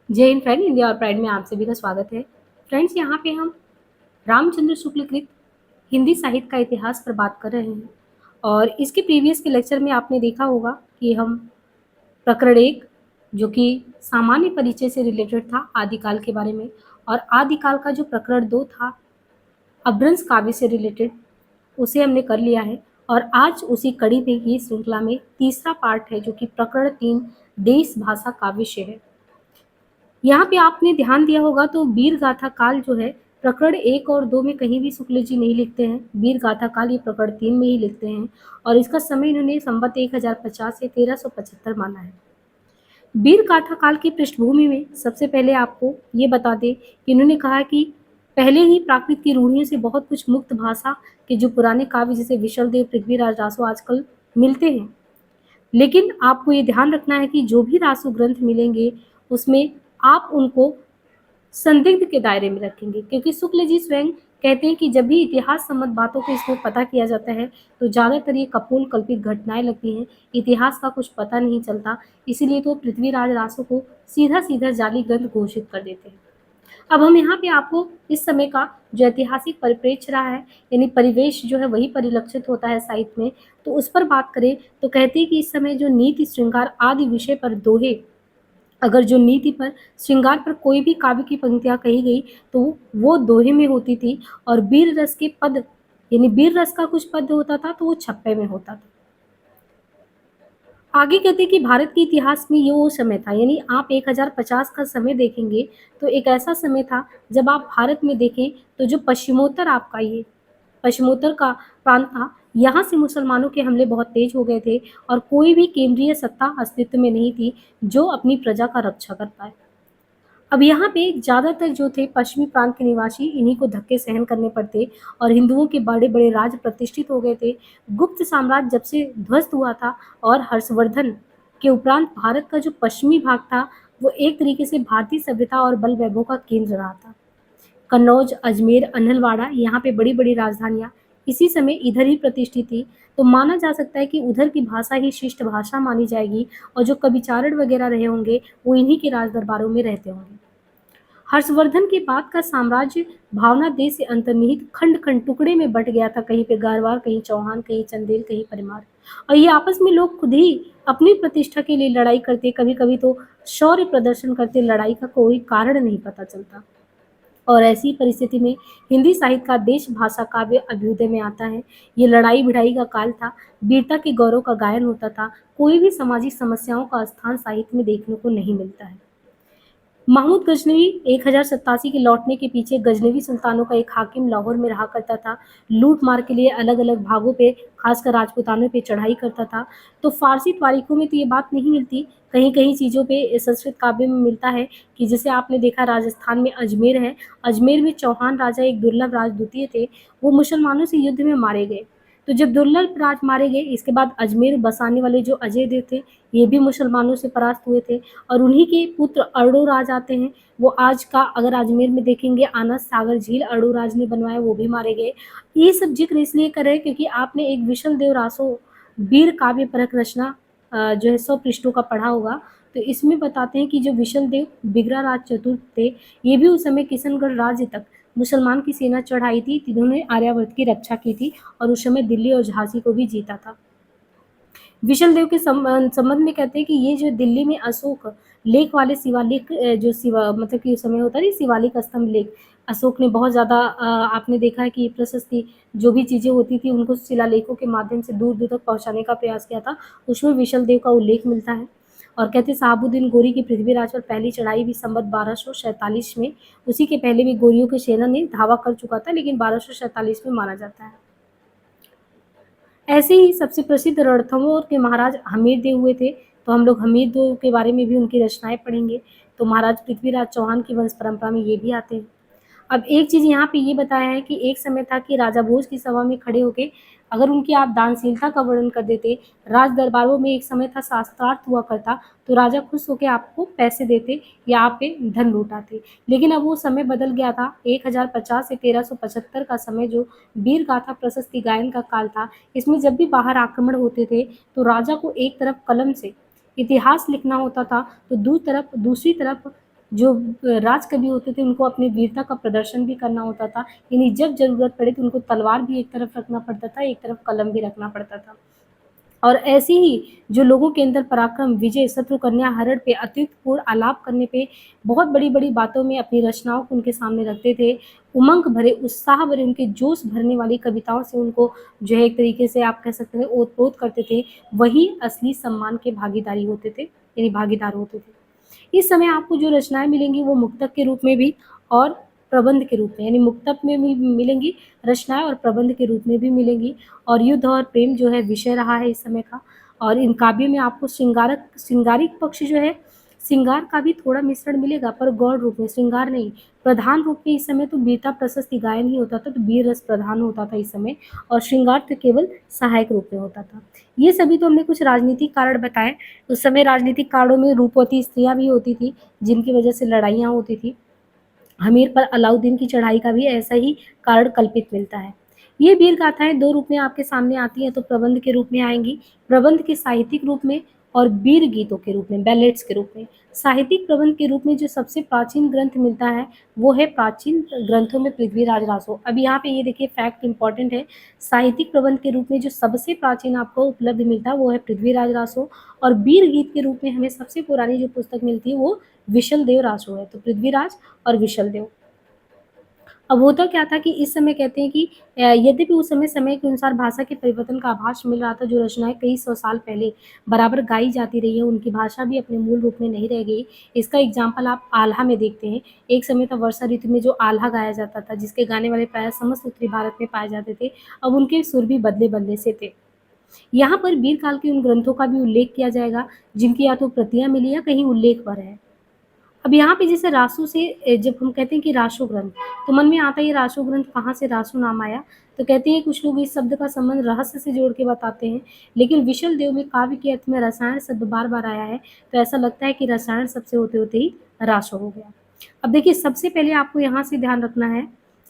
जय Hind friend, India और pride में आप सभी का स्वागत है। फ्रेंड्स, यहाँ पे हम रामचंद्र शुक्ल कृत हिंदी साहित्य का इतिहास पर बात कर रहे हैं। और इसके प्रीवियस के लेक्चर में आपने देखा होगा कि हम प्रकरण 1 जो कि सामान्य परिचय से रिलेटेड था आदिकाल के बारे में, और आदिकाल का जो प्रकरण 2 था अभ्रंश काव्य से रिलेटेड, उसे हमने कर लिया है। और आज उसी कड़ी में ये श्रृंखला में तीसरा पार्ट है जो कि प्रकरण 3 देश भाषा काव्य से है। यहाँ पे आपने ध्यान दिया होगा तो वीर गाथा काल जो है प्रकरण 1 और 2 में कहीं भी शुक्ल जी नहीं लिखते हैं। वीर गाथा काल ये प्रकरण 3 में ही लिखते हैं और इसका समय इन्होंने संवत 1050 से 1375 माना है। वीर गाथा काल की पृष्ठभूमि में सबसे पहले आपको ये बता दें कि इन्होंने कहा कि पहले ही प्राकृत की रूढ़ियों से बहुत कुछ मुक्त भाषा के जो पुराने काव्य जैसे विशलदेव, पृथ्वीराज रासो आजकल मिलते हैं। लेकिन आपको ये ध्यान रखना है कि जो भी रासो ग्रंथ मिलेंगे उसमें आप उनको संदिग्ध के दायरे में रखेंगे, क्योंकि शुक्ल जी स्वयं कहते हैं कि जब भी इतिहास संबंध बातों को इसमें पता किया जाता है तो ज़्यादातर ये कपोल कल्पित घटनाएं लगती हैं, इतिहास का कुछ पता नहीं चलता। इसीलिए तो पृथ्वीराज रासो को सीधा सीधा जाली ग्रंथ घोषित कर देते हैं। अब हम यहाँ पे आपको इस समय का जो ऐतिहासिक परिप्रेक्ष्य रहा है, यानी परिवेश जो है वही परिलक्षित होता है साहित्य में, तो उस पर बात करें तो कहते हैं कि इस समय जो नीति श्रृंगार आदि विषय पर दोहे, अगर जो नीति पर श्रृंगार पर कोई भी काव्य की पंक्तियां कही गई तो वो दोहे में होती थी। और वीर रस के पद, यानी वीर रस का कुछ पद होता था तो वो छप्पे में होता था। आगे कहते हैं कि भारत के इतिहास में ये वो समय था, यानी आप 1050 का समय देखेंगे तो एक ऐसा समय था जब आप भारत में देखें तो जो पश्चिमोत्तर आपका ये पश्चिमोत्तर का प्रांत था, यहाँ से मुसलमानों के हमले बहुत तेज हो गए थे और कोई भी केंद्रीय सत्ता अस्तित्व में नहीं थी जो अपनी प्रजा का रक्षा कर पाए। अब यहाँ पे ज़्यादातर जो थे पश्चिमी प्रांत के निवासी, इन्हीं को धक्के सहन करने पड़ते और हिंदुओं के बड़े बड़े राज्य प्रतिष्ठित हो गए थे। गुप्त साम्राज्य जब से ध्वस्त हुआ था और हर्षवर्धन के उपरांत भारत का जो पश्चिमी भाग था वो एक तरीके से भारतीय सभ्यता और बल वैभव का केंद्र रहा था। कन्नौज, अजमेर, अनहलवाड़ा, यहाँ पे बड़ी बड़ी राजधानियाँ इसी समय इधर ही प्रतिष्ठित थी। तो माना जा सकता है कि उधर की भाषा ही शिष्ट भाषा मानी जाएगी और जो कविचारण वगैरह रहे होंगे वो इन्हीं के राज दरबारों में रहते होंगे। हर्षवर्धन के बाद का साम्राज्य भावना देश से अंतर्निहित खंड खंड टुकड़े में बट गया था, कहीं पे गारवार, कहीं चौहान, कहीं चंदेल, कहीं परमार। और ये आपस में लोग खुद ही अपनी प्रतिष्ठा के लिए लड़ाई करते, कभी कभी तो शौर्य प्रदर्शन करते, लड़ाई का कोई कारण नहीं पता चलता। और ऐसी परिस्थिति में हिंदी साहित्य का देश भाषा काव्य अभ्युदय में आता है। ये लड़ाई भिड़ाई का काल था, वीरता के गौरव का गायन होता था, कोई भी सामाजिक समस्याओं का स्थान साहित्य में देखने को नहीं मिलता है। महमूद गजनवी 1087 के लौटने के पीछे गजनवी सुल्तानों का एक हाकिम लाहौर में रहा करता था, लूट मार के लिए अलग अलग भागों पे खासकर राजपूतानों पे चढ़ाई करता था। तो फारसी तारीखों में तो ये बात नहीं मिलती, कहीं कहीं चीज़ों पे संस्कृत काव्य में मिलता है कि जैसे आपने देखा राजस्थान में अजमेर है, अजमेर में चौहान राजा एक दुर्लभ राजदूतीय थे, वो मुसलमानों से युद्ध में मारे गए। तो जब दुर्लभ राज मारे गए इसके बाद अजमेर बसाने वाले जो अजय देव थे ये भी मुसलमानों से परास्त हुए थे और उन्हीं के पुत्र अर्डोराज आते हैं, वो आज का अगर अजमेर में देखेंगे आनंद सागर झील अर्डोराज ने बनवाया, वो भी मारे गए। ये सब जिक्र इसलिए करे क्योंकि आपने एक विशल देव रासो वीर काव्य परक रचना जो है 100 पृष्ठों का पढ़ा होगा। तो इसमें बताते हैं कि जो विशल देव बिगरा राज चतुर्थ थे, ये भी उस समय किशनगढ़ राज्य तक मुसलमान की सेना चढ़ाई थी, जिन्होंने आर्यावर्त की रक्षा की थी और उस समय दिल्ली और झांसी को भी जीता था। विशल देव के संबंध में कहते हैं कि ये जो दिल्ली में अशोक लेख वाले शिवालिक जो शिवा मतलब कि उस समय होता है शिवालिक स्तंभ लेख, अशोक ने बहुत ज़्यादा आपने देखा है कि प्रशस्ति जो भी चीज़ें होती थी उनको शिलालेखों के माध्यम से दूर दूर तक पहुंचाने का प्रयास किया था, उसमें विशल देव का उल्लेख मिलता है। और कहते शहाबुद्दीन गोरी की पृथ्वीराज पर पहली चढ़ाई भी संवत 1247 में, उसी के पहले भी गोरियों की सेना ने धावा कर चुका था लेकिन 1247 में माना जाता है। ऐसे ही सबसे प्रसिद्ध रणथंभौर के महाराज हमीरदेव हुए थे, तो हम लोग हमीरदेव के बारे में भी उनकी रचनाएं पढ़ेंगे। तो महाराज पृथ्वीराज चौहान की वंश परंपरा में ये भी आते हैं। अब एक चीज़ यहाँ पे ये बताया है कि एक समय था कि राजा भोज की सभा में खड़े होके अगर उनकी आप दानशीलता का वर्णन कर देते, राज दरबारों में एक समय था शास्त्रार्थ हुआ करता, तो राजा खुश होकर आपको पैसे देते या आप पे धन लौटाते। लेकिन अब वो समय बदल गया था। 1050 से 1375 का समय जो वीर गाथा प्रशस्ति गायन का काल था, इसमें जब भी बाहर आक्रमण होते थे तो राजा को एक तरफ कलम से इतिहास लिखना होता था तो दूसरी तरफ जो राजकवि होते थे उनको अपनी वीरता का प्रदर्शन भी करना होता था, यानी जब ज़रूरत पड़े तो उनको तलवार भी एक तरफ रखना पड़ता था, एक तरफ कलम भी रखना पड़ता था। और ऐसे ही जो लोगों के अंदर पराक्रम, विजय, शत्रु कन्या हरण पे अत्युतपूर्ण आलाप करने पे बहुत बड़ी-बड़ी बातों में अपनी रचनाओं को उनके सामने रखते थे। उमंग भरे, उत्साह भरे, उनके जोश भरने वाली कविताओं से उनको जो है एक तरीके से आप कह सकते हैं ओत-प्रोत करते थे, वही असली सम्मान के भागीदारी होते थे, यानी भागीदार होते थे। इस समय आपको जो रचनाएँ मिलेंगी वो मुक्तक के रूप में भी और प्रबंध के रूप में, यानी मुक्तक में भी मिलेंगी रचनाएँ और प्रबंध के रूप में भी मिलेंगी। और युद्ध और प्रेम जो है विषय रहा है इस समय का। और इन काव्य में आपको श्रृंगारिक पक्ष जो है, श्रृंगार का भी थोड़ा मिश्रण मिलेगा, पर गौण रूप में, श्रृंगार नहीं। प्रधान रूप में इस समय तो वीरता प्रशस्ति गायन ही होता था, तो वीर रस प्रधान होता था इस समय, और श्रृंगार तो केवल सहायक रूप में होता था। ये सभी तो हमने कुछ राजनीतिक कारण बताए। उस समय राजनीतिक कारणों में रूपवती स्त्रियाँ भी होती थी, जिनकी वजह से लड़ाइयाँ होती थी। हमीर पर अलाउद्दीन की चढ़ाई का भी ऐसा ही कारण कल्पित मिलता है। ये वीर गाथाएँ 2 रूप में आपके सामने आती हैं, तो प्रबंध के रूप में आएँगी, प्रबंध के साहित्यिक रूप में और वीर गीतों के रूप में, बैलेड्स के रूप में। साहित्यिक प्रबंध के रूप में जो सबसे प्राचीन ग्रंथ मिलता है, वो है प्राचीन ग्रंथों में पृथ्वीराज रासो। अब यहाँ पे ये देखिए फैक्ट इम्पोर्टेंट है, साहित्यिक प्रबंध के रूप में जो सबसे प्राचीन आपको उपलब्ध मिलता है, वो है पृथ्वीराज रासो, और वीर गीत के रूप में हमें सबसे पुरानी जो पुस्तक मिलती है, वो विशलदेव रासो है। तो पृथ्वीराज और विशलदेव। अब होता क्या था कि इस समय कहते हैं कि यद्यपि उस समय समय के अनुसार भाषा के परिवर्तन का आभास मिल रहा था, जो रचनाएँ कई सौ साल पहले बराबर गाई जाती रही हैं, उनकी भाषा भी अपने मूल रूप में नहीं रह गई। इसका एग्ज़ाम्पल आप आल्हा में देखते हैं। एक समय था वर्षा ऋतु में जो आल्हा गाया जाता था, जिसके गाने वाले प्रायः समस्त उत्तरी भारत में पाए जाते थे, अब उनके सुर भी बदले-बदले से थे। यहाँ पर वीर काल के उन ग्रंथों का भी उल्लेख किया जाएगा, जिनकी या तो प्रतियाँ मिली या कहीं उल्लेख पर है। अब यहाँ पे जैसे रासो से जब हम कहते हैं कि रासो ग्रंथ, तो मन में आता है ये रासो ग्रंथ कहाँ से रासो नाम आया? तो कहते हैं कुछ लोग इस शब्द का संबंध रहस्य से जोड़ के बताते हैं, लेकिन विशल देव में काव्य के अर्थ में रसायन शब्द बार-बार आया है, तो ऐसा लगता है कि रसायन शब्द से होते-होते ही रासो हो गया। अब देखिए सबसे पहले आपको यहाँ से ध्यान रखना है,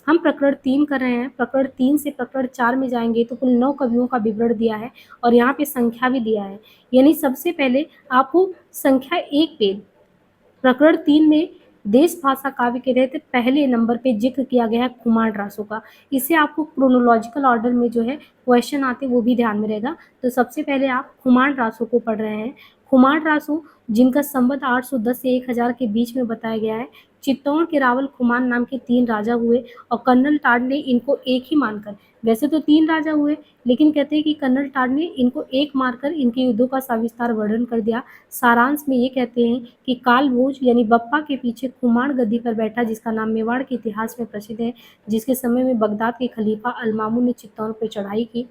हम प्रकरण 3 कर रहे हैं, प्रकरण 3 से प्रकरण 4 में जाएँगे तो कुल 9 कवियों का विवरण दिया है और यहाँ पे संख्या भी दिया है। यानी सबसे पहले आपको संख्या 1 पे प्रकरण 3 में देश भाषा काव्य के तहत पहले नंबर पे जिक्र किया गया है कुमार रासो का। इससे आपको क्रोनोलॉजिकल ऑर्डर में जो है क्वेश्चन आते वो भी ध्यान में रहेगा। तो सबसे पहले आप कुमार रासो को पढ़ रहे हैं। कुमार रासो जिनका संवत 810 से 1000 के बीच में बताया गया है। चित्तौड़ के रावल खुमान नाम के 3 राजा हुए और कर्नल टाड ने इनको एक ही मानकर, वैसे तो 3 राजा हुए, लेकिन कहते हैं कि कर्नल टाड ने इनको एक मानकर इनके युद्धों का सविस्तार वर्णन कर दिया। सारांश में ये कहते हैं कि काल भोज यानी बप्पा के पीछे कुमार गद्दी पर बैठा, जिसका नाम मेवाड़ के इतिहास में प्रसिद्ध है, जिसके समय में बगदाद के खलीफा अलमामू ने चित्तौड़ पर चढ़ाई की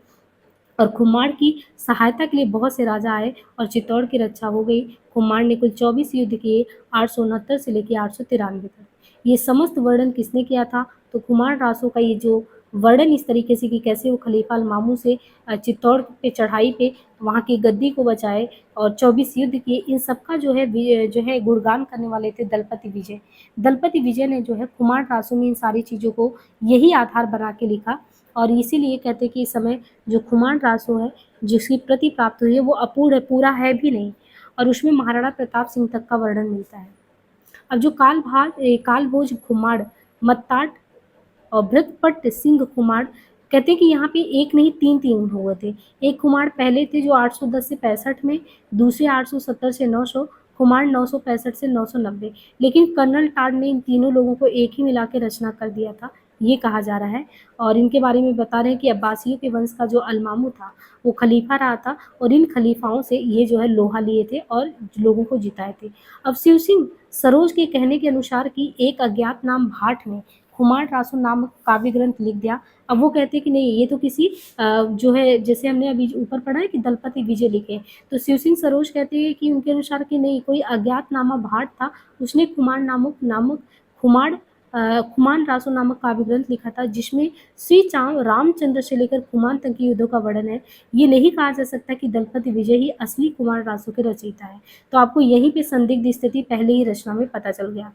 और कुमार की सहायता के लिए बहुत से राजा आए और चित्तौड़ की रक्षा हो गई। कुमार ने कुल 24 युद्ध किए, 869 से लेकर 893 तक। ये समस्त वर्णन किसने किया था? तो कुमार रासो का ये जो वर्णन इस तरीके से कि कैसे वो खलीफा अलमामू से चित्तौड़ पे चढ़ाई पे वहाँ की गद्दी को बचाए और 24 युद्ध किए, इन सबका जो है गुणगान करने वाले थे दलपति विजय। दलपति विजय ने जो है कुमार रासो में इन सारी चीज़ों को यही आधार बना के लिखा और इसीलिए कहते हैं कि इस समय जो खुमान रासो है, जिसकी प्रति प्राप्त हुई है, वो अपूर्ण है, पूरा है भी नहीं और उसमें महाराणा प्रताप सिंह तक का वर्णन मिलता है। अब जो कालभोज खुमाड़, मत्ताट और भृगपट सिंह कुमार, कहते हैं कि यहाँ पे एक नहीं 3 हुए थे। एक कुमार पहले थे जो 810 से 65 में, दूसरे 870 से 900, कुमार 965 से 990, लेकिन कर्नल टाड ने इन तीनों लोगों को एक ही मिला के रचना कर दिया था, ये कहा जा रहा है। और इनके बारे में बता रहे हैं कि अब्बासियों के वंश का जो अलमामू था, वो खलीफा रहा था और इन खलीफाओं से ये जो है लोहा लिए थे और लोगों को जिताए थे। अब शिव सिंह सरोज के कहने के अनुसार कि एक अज्ञात नाम भाट ने कुमार रासो नामक काव्य ग्रंथ लिख दिया। अब वो कहते हैं कि नहीं, ये तो किसी जो है जैसे हमने अभी ऊपर पढ़ा है कि दलपति विजय लिखे, तो शिव सिंह सरोज कहते हैं कि उनके अनुसार कि नहीं, कोई अज्ञात नामा भाट था, उसने खुमान रासो नामक काव्य ग्रंथ लिखा था, जिसमें श्री चाव रामचंद्र से लेकर खुमान तक के युद्धों का वर्णन है। ये नहीं कहा जा सकता कि दलपति विजय ही असली कुमार रासो के रचयिता है। तो आपको यहीं पे संदिग्ध स्थिति पहले ही रचना में पता चल गया।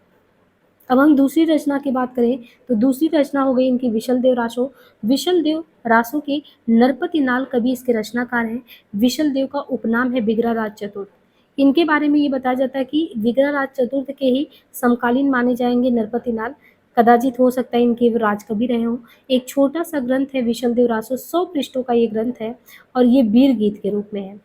अब हम दूसरी रचना की बात करें तो दूसरी रचना हो गई इनकी विशलदेव रासो। विशलदेव रासो के नरपति नाल कवि इसके रचनाकार हैं। विशलदेव का उपनाम है बिगड़ा राज चतुर। इनके बारे में ये बताया जाता है कि विग्रहराज चतुर्थ के ही समकालीन माने जाएँगे नरपतिनाल, कदाचित हो सकता है इनके वो राजकवि रहे हों। एक छोटा-सा ग्रंथ है विशलदेव रासो, 100 पृष्ठों का ये ग्रंथ है और ये वीर गीत के रूप में है।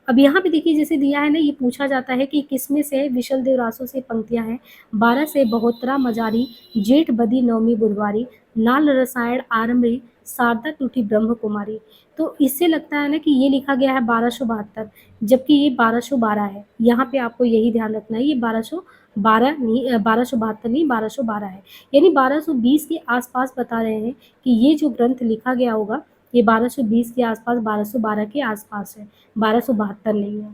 अब यहाँ पे देखिए जैसे दिया है ना, ये पूछा जाता है कि किसमें से है, विशलदेव रासो से पंक्तियाँ हैं, 12 से बहोत्तरा मजारी, जेठ बदी नवमी बुधवारी, नाल रसायन आरंभी, शारदा टूटी ब्रह्म कुमारी। तो इससे लगता है ना कि ये लिखा गया है 1272, जबकि ये 1212 है। यहाँ पे आपको यही ध्यान रखना है, ये 1212 नहीं 1272 नहीं 1212 है। यानी 1220 के आस-पास बता रहे हैं कि ये जो ग्रंथ लिखा गया होगा, ये 1220 के आस-पास, 1212 के आस-पास है, 1272 नहीं है।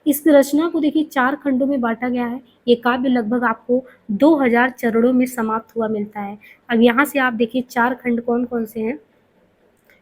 इस रचना को देखिए 4 खंडों में बाँटा गया है। ये काव्य लगभग आपको 2000 चरणों में समाप्त हुआ मिलता है। अब यहाँ से आप देखिए 4 खंड कौन-कौन से हैं।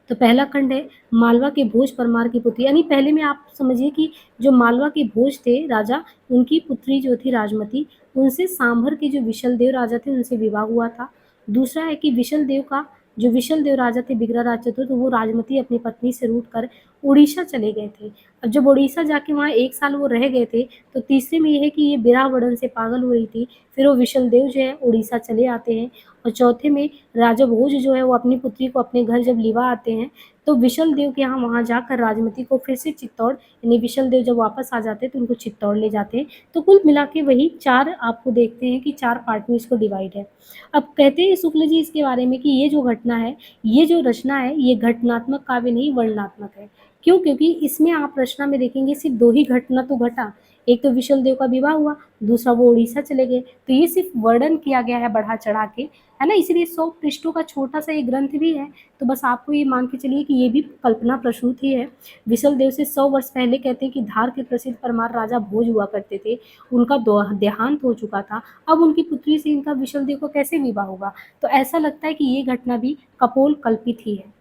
तो पहला खंड है मालवा के भोज परमार की पुत्री, यानी पहले में आप समझिए कि जो मालवा के भोज थे राजा, उनकी पुत्री जो थी राजमती, उनसे सांभर के जो विशलदेव राजा थे उनसे विवाह हुआ था। दूसरा है कि विशलदेव का जो विशलदेव राजा थे विग्रहराज चतुर्थ, वो राजमती अपनी पत्नी से रूठ कर उड़ीसा चले गए थे। अब जब उड़ीसा जाके वहाँ 1 साल वो रह गए थे, तो तीसरे में ये है कि ये विरह से पागल हो रही थी, फिर वो विशलदेव जो है उड़ीसा चले आते हैं। और चौथे में राजा भोज जो है वो अपनी पुत्री को अपने घर जब लिवा आते हैं, तो विशलदेव के यहाँ वहाँ जाकर राजमती को फिर से चित्तौड़, यानी विशलदेव जब वापस आ जाते हैं तो उनको चित्तौड़ ले जाते हैं। तो कुल मिला के वही 4 आपको देखते हैं कि 4 पार्ट में इसको डिवाइड है। अब कहते हैं शुक्ल जी इसके बारे में कि ये जो घटना है, ये जो रचना है, ये घटनात्मक काव्य नहीं वर्णनात्मक है। क्यों? क्योंकि इसमें आप रचना में देखेंगे सिर्फ 2 ही घटना तो घटा। एक तो विशलदेव का विवाह हुआ, दूसरा वो उड़ीसा चले गए। तो ये सिर्फ वर्णन किया गया है बढ़ा-चढ़ा के, है ना? इसीलिए 100 पृष्ठों का छोटा-सा ये ग्रंथ भी है। तो बस आपको ये मान के चलिए कि ये भी कल्पना प्रसूत ही है। विशलदेव से 100 वर्ष पहले कहते हैं कि धार के प्रसिद्ध परमार राजा भोज हुआ करते थे। उनका देहांत हो चुका था। अब उनकी पुत्री से इनका विशलदेव को कैसे विवाह होगा? तो ऐसा लगता है कि ये घटना भी कपोल कल्पित ही है।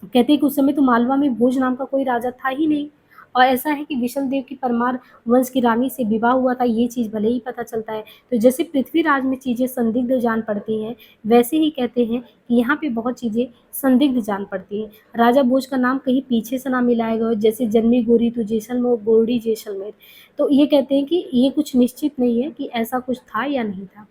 कहते हैं कि उस समय तो मालवा में भोज नाम का कोई राजा था ही नहीं। और ऐसा है कि विशलदेव की परमार वंश की रानी से विवाह हुआ था, ये चीज़ भले ही पता चलता है। तो जैसे पृथ्वीराज में चीज़ें संदिग्ध जान पड़ती हैं, वैसे ही कहते हैं कि यहाँ पे बहुत चीज़ें संदिग्ध जान पड़ती हैं। राजा भोज का नाम कहीं पीछे से ना मिलाया गया हो, जैसे जन्मी गोरी तू जैसलमेर, गोरडी जैसलमेर। तो ये कहते हैं कि ये कुछ निश्चित नहीं है कि ऐसा कुछ था या नहीं था।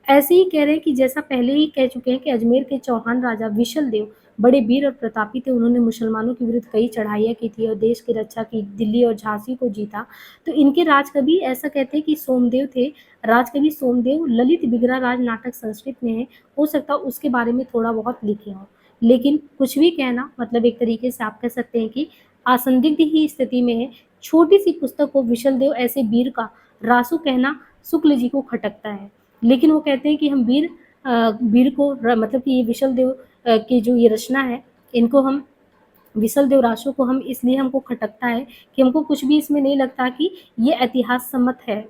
ऐसे ही कह रहे हैं कि जैसा पहले ही कह चुके हैं कि अजमेर के चौहान राजा विशलदेव बड़े वीर और प्रतापी थे। उन्होंने मुसलमानों के विरुद्ध कई चढ़ाइयाँ की थी और देश की रक्षा की, दिल्ली और झांसी को जीता। तो इनके राजकवि ऐसा कहते हैं कि सोमदेव थे। राजकवि सोमदेव ललित विग्रहराज नाटक संस्कृत में है। हो सकता है उसके बारे में थोड़ा बहुत लिखे हों। लेकिन कुछ भी कहना मतलब एक तरीके से आप कह सकते हैं कि असंदिग्ध ही स्थिति में है। छोटी-सी पुस्तक को विशलदेव ऐसे वीर का रासो कहना शुक्ल जी को खटकता है। लेकिन वो कहते हैं कि हम वीर को मतलब कि ये विशलदेव की जो ये रचना है, इनको हम विशलदेव रासो को हम इसलिए हमको खटकता है कि हमको कुछ भी इसमें नहीं लगता कि ये इतिहास सम्मत है।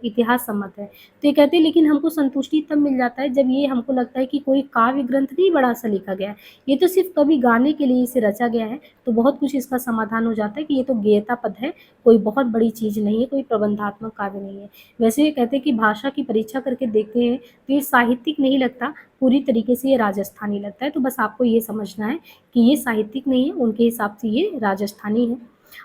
तो ये कहते हैं लेकिन हमको संतुष्टि तब मिल जाता है जब ये हमको लगता है कि कोई काव्य ग्रंथ नहीं बड़ा-सा लिखा गया है। ये तो सिर्फ़ कवि गाने के लिए इसे रचा गया है, तो बहुत कुछ इसका समाधान हो जाता है कि ये तो गेयता पद है, कोई बहुत बड़ी चीज़ नहीं है, कोई प्रबंधात्मक काव्य नहीं है। वैसे ये कहते हैं कि भाषा की परीक्षा करके देखते हैं, तो ये साहित्यिक नहीं लगता, पूरी तरीके से ये राजस्थानी लगता है। तो बस आपको ये समझना है कि ये साहित्यिक नहीं है, उनके हिसाब से ये राजस्थानी है।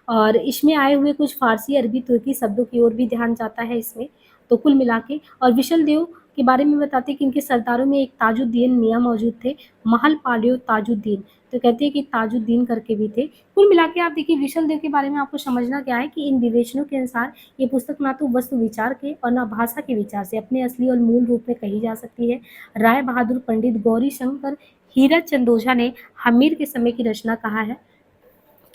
और इसमें आए हुए कुछ फ़ारसी, अरबी, तुर्की शब्दों की ओर भी ध्यान जाता है इसमें। तो कुल मिला के और विशलदेव के बारे में बताते हैं कि इनके सरदारों में एक ताजुद्दीन मियाँ मौजूद थे, महल पालियो ताजुद्दीन। तो कहते हैं कि ताजुद्दीन करके भी थे। कुल मिला के आप देखिए विशलदेव के बारे में आपको समझना क्या है कि इन विवेचनों के अनुसार ये पुस्तक ना तो वस्तु विचार के और ना भाषा के विचार से अपने असली और मूल रूप में कही जा सकती है। राय बहादुर पंडित गौरी शंकर हीरा चंद ओझा ने हमीर के समय की रचना कहा है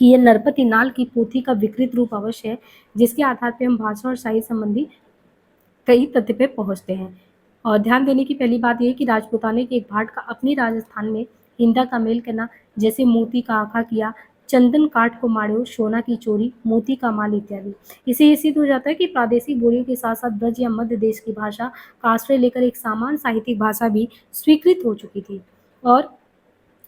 कि ये नरपति नाल की पोथी का विकृत रूप अवश्य है, जिसके आधार पे हम भाषा और साहित्य संबंधी कई तथ्य पे पहुँचते हैं। और ध्यान देने की पहली बात ये है कि राजपूताने के एक भाट का अपनी राजस्थान में हिंदा का मेल करना, जैसे मोती का आखा किया, चंदन काठ को मार्यो, सोना की चोरी, मोती का माल इत्यादि। इससे ये सिद्ध हो जाता है कि प्रादेशिक बोलियों के साथ-साथ ब्रज या मध्य देश की भाषा का आश्रय लेकर एक सामान्य साहित्यिक भाषा भी स्वीकृत हो चुकी थी। और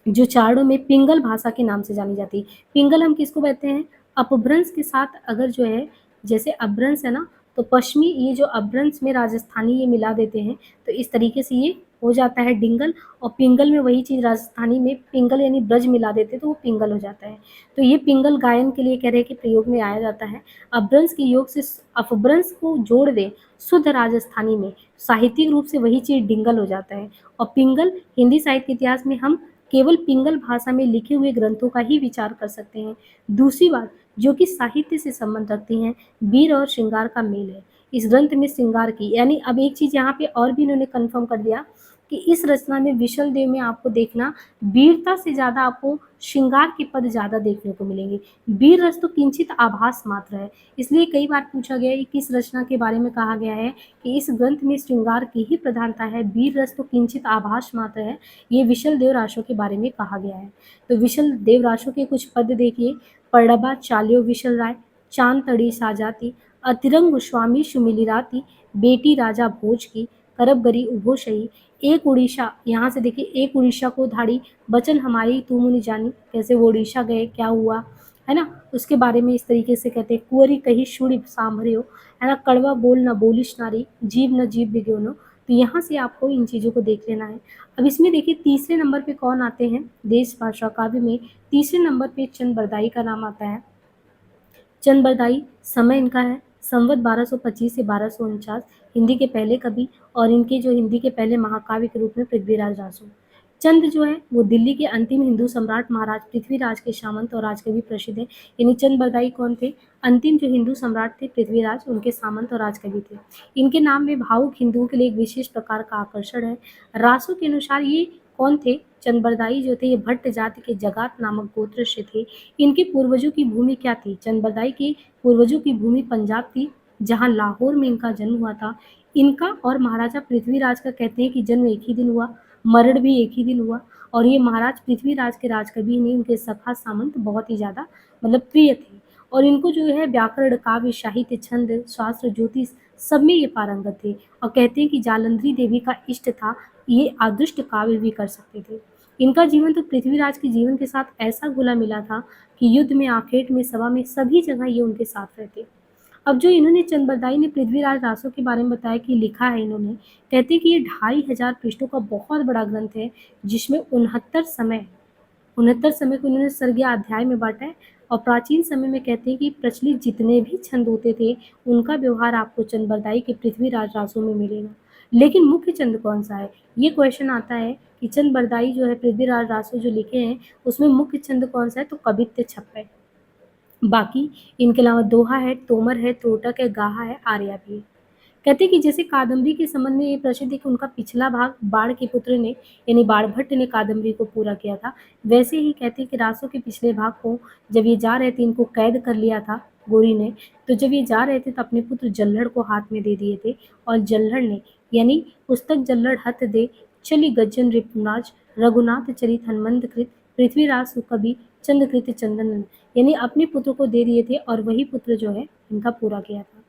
जो चारणों में पिंगल भाषा के नाम से जानी जाती है। पिंगल हम किसको कहते हैं? अपभ्रंश के साथ अगर जो है जैसे अपभ्रंश है ना, तो पश्चिमी ये जो अपभ्रंश में राजस्थानी ये मिला देते हैं, तो इस तरीके से ये हो जाता है डिंगल, और पिंगल में वही चीज़ राजस्थानी में पिंगल यानी ब्रज मिला देते तो वो पिंगल हो जाता है। तो ये पिंगल गायन के लिए कह रहे हैं कि प्रयोग में आया जाता है। अपभ्रंश के योग से अपभ्रंश को जोड़ दें शुद्ध राजस्थानी में, साहित्यिक रूप से वही चीज़ डिंगल हो जाता है। और पिंगल हिंदी साहित्य इतिहास में हम केवल पिंगल भाषा में लिखे हुए ग्रंथों का ही विचार कर सकते हैं। दूसरी बात जो कि साहित्य से संबंध रखती हैं, वीर और श्रृंगार का मेल है। इस ग्रंथ में श्रृंगार की यानी अब एक चीज़ यहाँ पे और भी इन्होंने कन्फर्म कर दिया कि इस रचना में विशल देव में आपको देखना वीरता से ज़्यादा आपको श्रृंगार के पद ज़्यादा देखने को मिलेंगे। वीर रस तो किंचित आभास मात्र है, इसलिए कई बार पूछा गया है कि किस रचना के बारे में कहा गया है कि इस ग्रंथ में श्रृंगार की ही प्रधानता है, वीर रस तो किंचित आभास मात्र है, ये विशल देव राशों के बारे में कहा गया है। तो विशल देव राशों के कुछ पद देखिए, पड़बा चाल्यो विशल राय, चांद तड़ी साजाती, अतिरंग स्वामी सुमिली राती, बेटी राजा भोज की, करब गरी उभो शही, एक उड़ीसा, यहाँ से देखिए एक उड़ीसा को धाड़ी, बचन हमारी तू मुनि जानी, कैसे वो उड़ीसा गए, क्या हुआ, है ना, उसके बारे में इस तरीके से कहते हैं। कुंवरी कही शुणी सांभरियो, है ना, कड़वा बोल न बोलिश नारी, जीव न जीव बिग्योनो। तो यहाँ से आपको इन चीज़ों को देख लेना है। अब इसमें देखिए तीसरे नंबर पे कौन आते हैं, देश भाषा काव्य में तीसरे नंबर पे चंद बरदाई का नाम आता है। चंद बरदाई समय इनका है संवत 1225 से 1249, हिंदी के पहले कवि, और इनके जो हिंदी के पहले महाकाव्य के रूप में पृथ्वीराज रासो। चंद जो है वो दिल्ली के अंतिम हिंदू सम्राट महाराज पृथ्वीराज के सामंत और राजकवि प्रसिद्ध है। यानी चंद बरदाई कौन थे, अंतिम जो हिंदू सम्राट थे पृथ्वीराज, उनके सामंत और राजकवि थे। इनके नाम में भावुक हिंदुओं के लिए एक विशेष प्रकार का आकर्षण है। रासो के अनुसार ये कौन थे, चंदबरदाई जो थे ये भट्ट जाति के जगात नामक गोत्र से थे। इनके पूर्वजों की भूमि क्या थी, चंदबरदाई के पूर्वजों की भूमि पंजाब थी, जहाँ लाहौर में इनका जन्म हुआ था। इनका और महाराजा पृथ्वीराज का कहते हैं कि जन्म एक ही दिन हुआ, मरण भी एक ही दिन हुआ, और ये महाराज पृथ्वीराज के राजकवि ने उनके सखा सामंत बहुत ही ज़्यादा मतलब प्रिय थे। और इनको जो है व्याकरण, काव्य, साहित्य, छंद, शास्त्र, ज्योतिष सब में ये पारंगत थे। और कहते हैं कि जालंधरी देवी का इष्ट था, ये अदृष्ट काव्य भी कर सकते थे। इनका जीवन तो पृथ्वीराज के जीवन के साथ ऐसा घुला मिला था कि युद्ध में, आखेट में, सभा में, सभी जगह ये उनके साथ रहते। अब जो इन्होंने चंदबरदाई ने पृथ्वीराज रासो के बारे में बताया कि लिखा है इन्होंने, कहते हैं कि ये 2500 पृष्ठों का बहुत बड़ा ग्रंथ है, जिसमें 69 समय को इन्होंने सर्गीय अध्याय में बांटा है। और प्राचीन समय में कहते हैं कि प्रचलित जितने भी छंद होते थे उनका व्यवहार आपको चंदबरदाई के पृथ्वीराज रासो में मिलेगा। लेकिन मुख्य छंद कौन सा है, ये क्वेश्चन आता है कि चंदबरदाई जो है पृथ्वीराज रासो जो लिखे हैं उसमें मुख्य छंद कौन सा है, तो कवित्त छप है। बाकी इनके अलावा दोहा है, तोमर है, त्रोटक है, गाहा है, आर्या भी है। कहते हैं कि जैसे कादम्बरी के संबंध में ये प्रसिद्ध है कि उनका पिछला भाग बाण के पुत्र ने यानी बाणभट्ट ने कादम्बरी को पूरा किया था, वैसे ही कहते हैं कि रासो के पिछले भाग को जब ये जा रहे थे इनको कैद कर लिया था गोरी ने, तो जब ये जा रहे थे तो अपने पुत्र जल्लड़ को हाथ में दे दिए थे, और जल्लड़ ने यानी पुस्तक जल्लड़ हथ दे चली गज्जन रिपुराज रघुनाथ चरित हनुमंत कृत पृथ्वीराज सुकवि चंद्रकृत चंदन, यानी अपने पुत्र को दे दिए थे और वही पुत्र जो है इनका पूरा किया था।